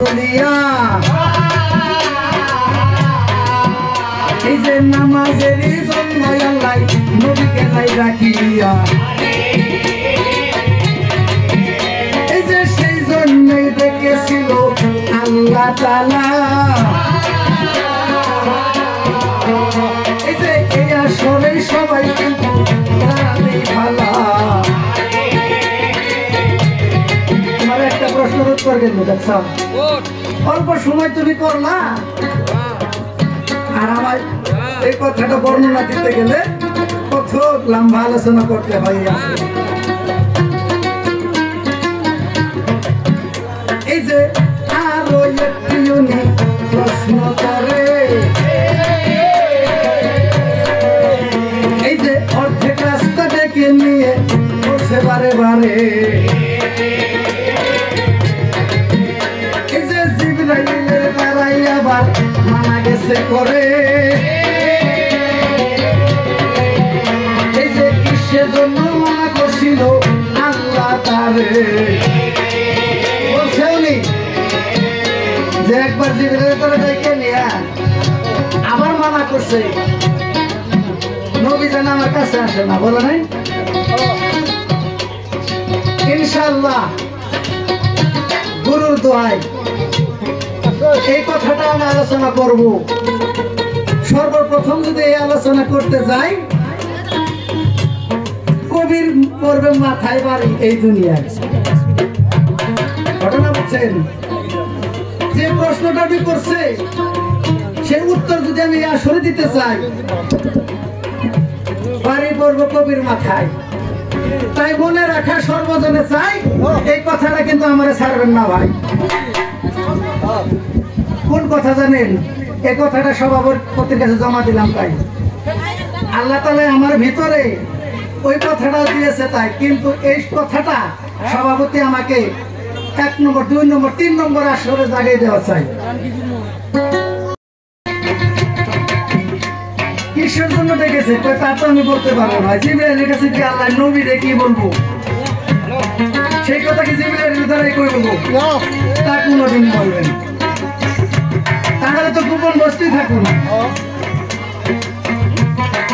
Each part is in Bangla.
এই যে নামাজের জন্য আল্লাহ নবীকে নাই রাখিয়া, এই যে সেই জন্যই দেখেছিল আল্লাহ তাআলা। এই যে এই আসরে সবাই কিন্তু প্রাণী ভালা। তোমার একটা প্রশ্নের উত্তর কিন্তু দেখছ, অল্প সময় তুমি করলা, আর আমার এই কথাটা বর্ণনা দিতে গেলে কত লম্বা আলোচনা করতে হয়। এই যে আরো একটি প্রশ্ন করে, এই যে অর্ধেক রাস্তা ডেকে নিয়ে বসে বারে বারে, এই যে জিবরাইলের দ্বারাই আবার মানা গেছে করে, এই যে কিসের জন্য মানা করছিল আল্লাহ তারে। বলছে উনি যে একবার জিবরাইলের দ্বারা ডেকে নিয়ে আবার মানা করছে নবী যেন আমার কাছে আসে না, বলে নাই? ইনশাআল্লাহ গুরুর দোয়ায় এই কথাটা আমি আলোচনা করব। সর্বপ্রথম যদি এই আলোচনা করতে যাই, কবির পড়বে মাথায় বাড়ি এই দুনিয়ায়। ঘটনা বুঝছেন? যে প্রশ্নটা আমি করছে সেই উত্তর যদি আমি আসলে দিতে চাই, বাড়ি পড়বো কবির মাথায়। তাই মনে রাখা সর্বজনে চাই, এই কথাটা কিন্তু আমার ছাড়বেন না ভাই। কোন কথা জানেন? এই কথাটা সভাপতির কাছে জমা দিলাম, তাই আল্লাহ তাআলা আমার ভিতরে ওই কথাটা দিয়েছে তাই। কিন্তু এই কথাটা সভাপতি আমাকে 1 নম্বর 2 নম্বর 3 নম্বর আসরে জায়গায় দেওয়া চাই। কিসের জন্য ডেকেছে তা তো আমি বলতে পারবো না। জিবরাইলের কাছে কি আল্লাহ নবীরে কি বলবো, সেই কথা কি জিবরাইলের দ্বারাই কই বলবো? তা কোনোদিন বলবেন, তাহলে তো গোপন বস্তুই থাকুন।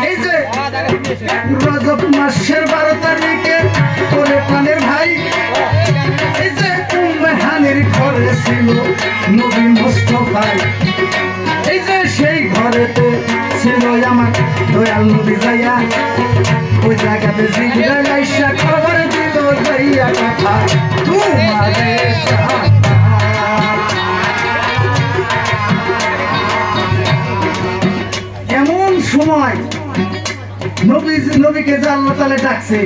এই যে রজব মাসের 12 তারিখে করে প্রাণের ভাই, এই যে উম্মে হানির ঘরে ছিল নবী মুস্তাফা, এই যে সেই ঘরেতে ছিল আমার দয়াল নবী যাইয়া, ওই জায়গাতে জিবরাইল আইসা খবর দিল যাইয়া কথা তোমারে। এমন সময় নবীকে যে আল্লাহ তাআলা ডাকছে,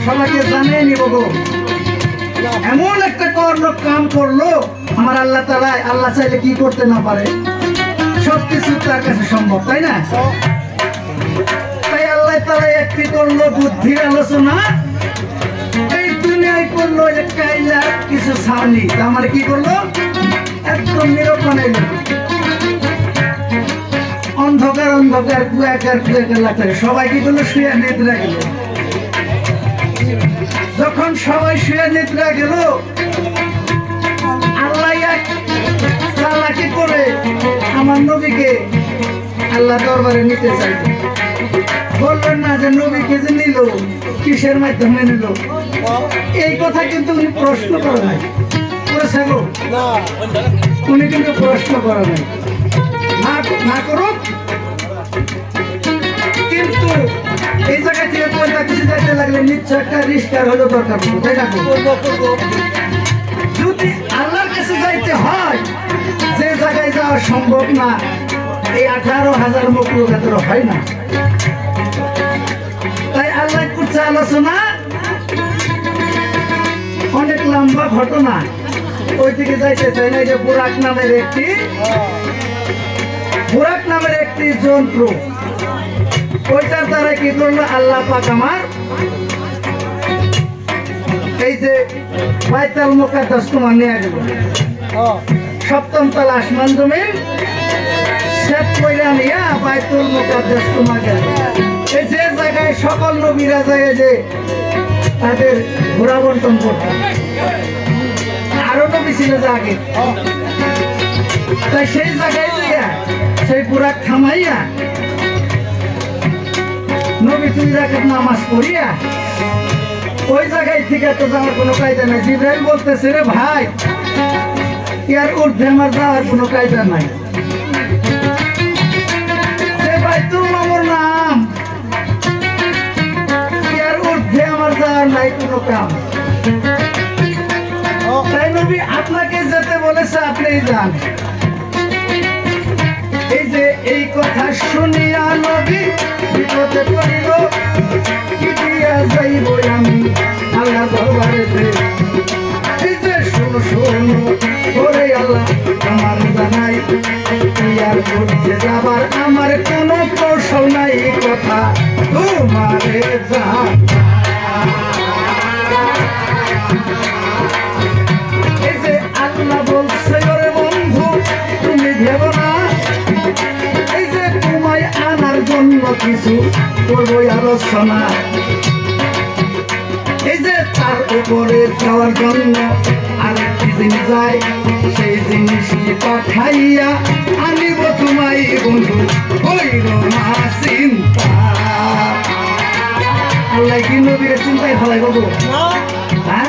সবাইকে জানিয়ে নিব গো। এমন একটা কাম করলো আমার আল্লাহ তাআলা। আল্লাহ চাইলে কি করতে না পারে? সবকিছু তার কাছে সম্ভব, তাই না? তাই আল্লাহ তাআলা একটি করলো বুদ্ধির আলোচনা, এই দুনিয়ায় করলো কাইলা কিছু ছাড়নি। আমার কি করলো? একদম নীরব বানাইলো। অন্ধকার অন্ধকার কুয়াকার লাগবে। সবাই কি করলো? শুয়ে নিদ্রা গেল। যখন সবাই শুয়ে নিদ্রা গেল, আল্লাহ এক চালাকি করে আমার নবীকে আল্লাহ দরবারে নিতে চাইল। বললেন না যে নবীকে যে নিল কিসের মাধ্যমে নিল? এই কথা কিন্তু উনি প্রশ্ন করে নাই, করেছে গো? উনি কিন্তু প্রশ্ন করে নাই, না করুক। কিন্তু এই জায়গা থেকে পয়সা কিছু যাইতে লাগলে নিশ্চয় একটা রিস্টার হলো দরকার, তাই না? যদি আল্লাহর কাছে যাইতে হয়, যে জায়গায় যাওয়া সম্ভব না, এই 18,000 মকলুকাতের হয় না। তাই আল্লাহ করছে আলোচনা, অনেক লম্বা ঘটনা। ওই দিকে যাইতে চাই না। যে বুরাক নামের একটি যন্ত্র, ওইটার দ্বারা কি করলো আল্লাহ পাক আমার এই যে বাইতুল মুকাদ্দাস তোমার নিয়ে গেল। 7ম তলা আসমান জমিন সেট করে নিয়ে বাইতুল মুকাদ্দাস তোমার গেল। এই যে জায়গায় সকল নবীরা যায় যে তাদের ঘোড়া বন্টন করত। আর আরো নবী ছিল যে আগে, তাই সেই জায়গায় দিয়া সেই বুরাক থামাইয়া নবী 2 রাকাত নামাজ পড়িয়া ওই জায়গায় থেকে তো যাওয়ার কোনো কায়দা নাই। জিবরাইল বলতেছে, রে ভাই ইয়ার ঊর্ধ্বে আমার যাওয়ার কোনো কায়দা নাই। বাইতুল মামুর নাম, ইয়ার ঊর্ধ্বে আমার যাওয়ার নাই কোনো কাম। তাই নবী আপনাকে যেতে বলেছে, আপনি যান। এই যে এই কথা শুনিয়া নবী বিপদে পড়িল, কি দিয়া যাইব আমি আল্লাহ দরবারেতে। এই যে শোনো শোনো ওরে আল্লাহ আমার জানাই, ইয়ার ঊর্ধ্বে যাবার আমার কোনো কৌশল নাই, কথা তোমারে জান। এই যে আল্লাহ বলছে, ওরে বন্ধু তুমি ভেবো না, এই যে তোমায় আনার জন্য কিছু করবো আলোচনা। এই যে তার উপরে যাওয়ার জন্য আরেকটি জিনিস যায়, সেই জিনিসটি পাঠাইয়া আনিব তোমায় বন্ধু, হইল না চিন্তা। আল্লাহ কি নবীর চিন্তায় ফেলাই বাবু? হ্যাঁ,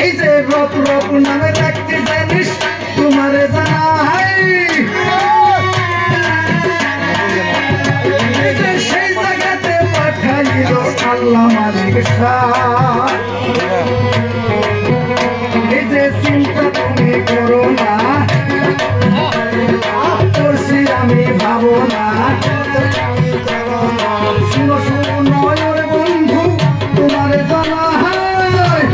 এই যে রব রব নামে রাখতে জানিস তোমারে জানাই, সেই জায়গাতে পাঠাইল আল্লাহ মালিক শাহ। এই যে চিন্তা তুমি করো না, করছি আমি ভাবো না। শুনো শুনো ওরে বন্ধু তোমারে জানাই,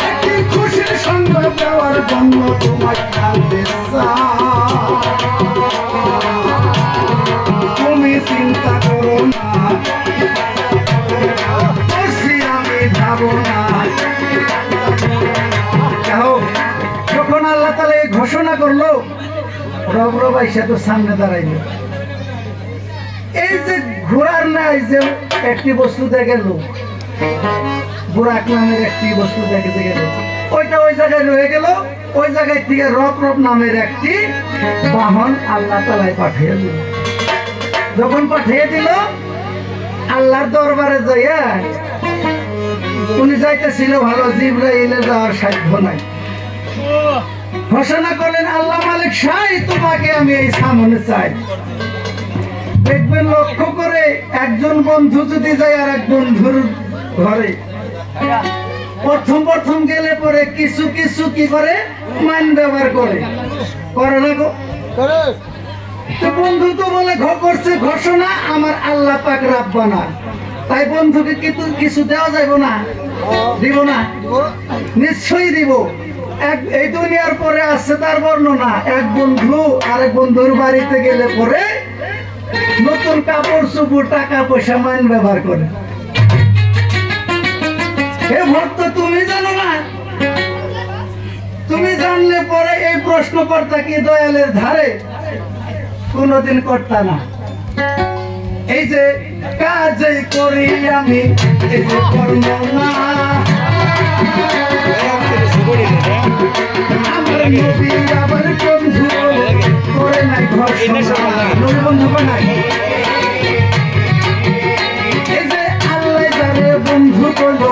একটি খুশির সংবাদ দেওয়ার জন্য তোমায় আনতে চাই। তুমি চিন্তা করো না, করছি আমি ভাবো না। যখন আল্লাহ তাআলা এই ঘোষণা করলো, রব রব আইসা তো সামনে দাঁড়াইলো। এই যে ঘোড়ার নাই যে একটি বস্তু দেখে গেল, বুরাক নামের একটি বস্তু দেখে গেল, ওইটা ওই জায়গায় রয়ে গেল। ওই জায়গায় থেকে রব রব নামের একটি বাহন আল্লাহ তাআলায় পাঠিয়ে দিল। যখন পাঠিয়ে দিল, আল্লাহর দরবারে যাইয়া উনি যাইতেছিল ভালো, জিবরাইলের যাওয়ার সাধ্য নাই। ঘোষণা করলেন, আল্লাহ মালিক শাহ তোমাকে আমি এই সামনে চাই। দেখবেন লক্ষ্য করে, একজন বন্ধু যদি যায় আর এক বন্ধুর ঘরে, প্রথম প্রথম গেলে পরে কিছু কিছু কি করে মান ব্যবহার করে না গো? বন্ধু তো বলে করছে ঘোষণা আমার আল্লাহ পাক রাব্বানা, তাই বন্ধুকে কিছু দেওয়া যাবে না? দিব না? নিশ্চয়ই দিব। এই দুনিয়ার পরে আসছে তার বর্ণনা, এক বন্ধু আরেক বন্ধুর বাড়িতে গেলে পরে নতুন কাপড় চোপড় টাকা পয়সা মান ব্যবহার করে। হে ভক্ত, তুমি জানো না? তুমি জানলে পরে এই প্রশ্ন করতা কি দয়ালের ধারে? কোনদিন করতা না। এই যে কাজই করি আমি, এই যে কর্ম না, আমার নবী আবার বন্ধু করে নাই ঘোষণা, নবী বন্ধু করে নাই। এই যে আল্লাহ যারে বন্ধু করলো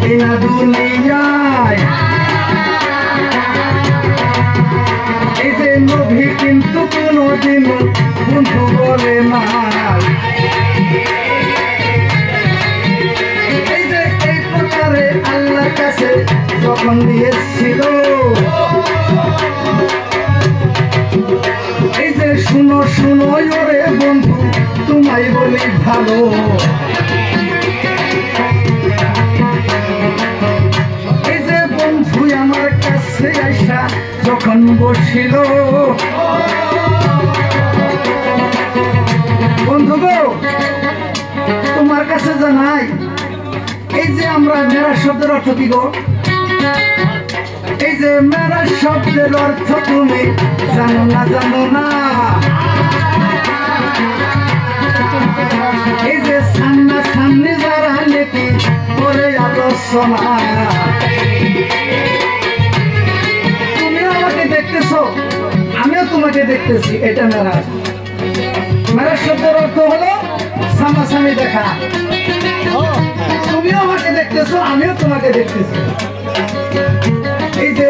এই না দুনিয়ায়, এই যে নবী কিন্তু কোনদিন বন্ধু বলে না। এই যে এই প্রকারে আল্লাহর কাছে যখন দিয়েছিল, এই যে শুনো শুনো ওরে বন্ধু তোমায় বলি ভালো, এই যে বন্ধু আমার কাছে আইসা যখন বসিল, বন্ধু গো তোমার কাছে জানাই, এই যে আমরা মেরাজ শব্দের অর্থ কি গো? এই যে মেরাজ শব্দের অর্থ তুমি জানো না? জানো না? এই যে সামনা সামনে যারা নাকি করে আলোচনা, দেখতেছো না, তুমিও আমাকে দেখতেছো, আমিও তোমাকে দেখতেছি, এটা মেরাজ। মেরাজ শব্দের অর্থ হলো সামনাসামনি দেখা। তুমিও আমাকে দেখতেছো, আমিও তোমাকে দেখতেছি। এই যে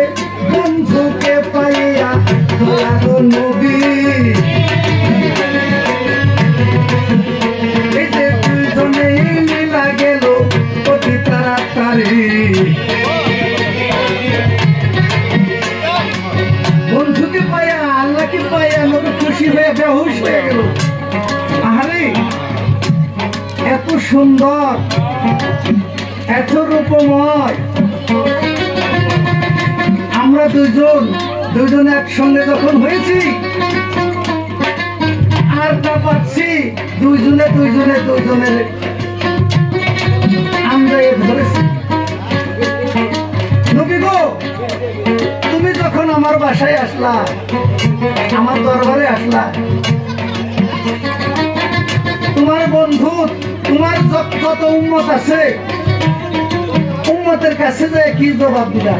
বন্ধুকে পাইয়া দয়ালো নবী, এই যে দুজনেই মিলা গেল অতি তাড়াতাড়ি। বন্ধুকে পাইয়া, আল্লাহকে পাইয়া নবী খুশি হয়ে বেহুশ হয়ে গেল। আরে এত সুন্দর, এত রূপময়, আমরা দুজন একসঙ্গে যখন হয়েছি আর না পাচ্ছি, দুজনের আমরা ধরেছি। নবী গো, তুমি যখন আমার বাসায় আসলা, আমার দরবারে আসলা, তোমার বন্ধু, তোমার যত উম্মত আছে, উম্মতের কাছে যে কি জবাব দিলা?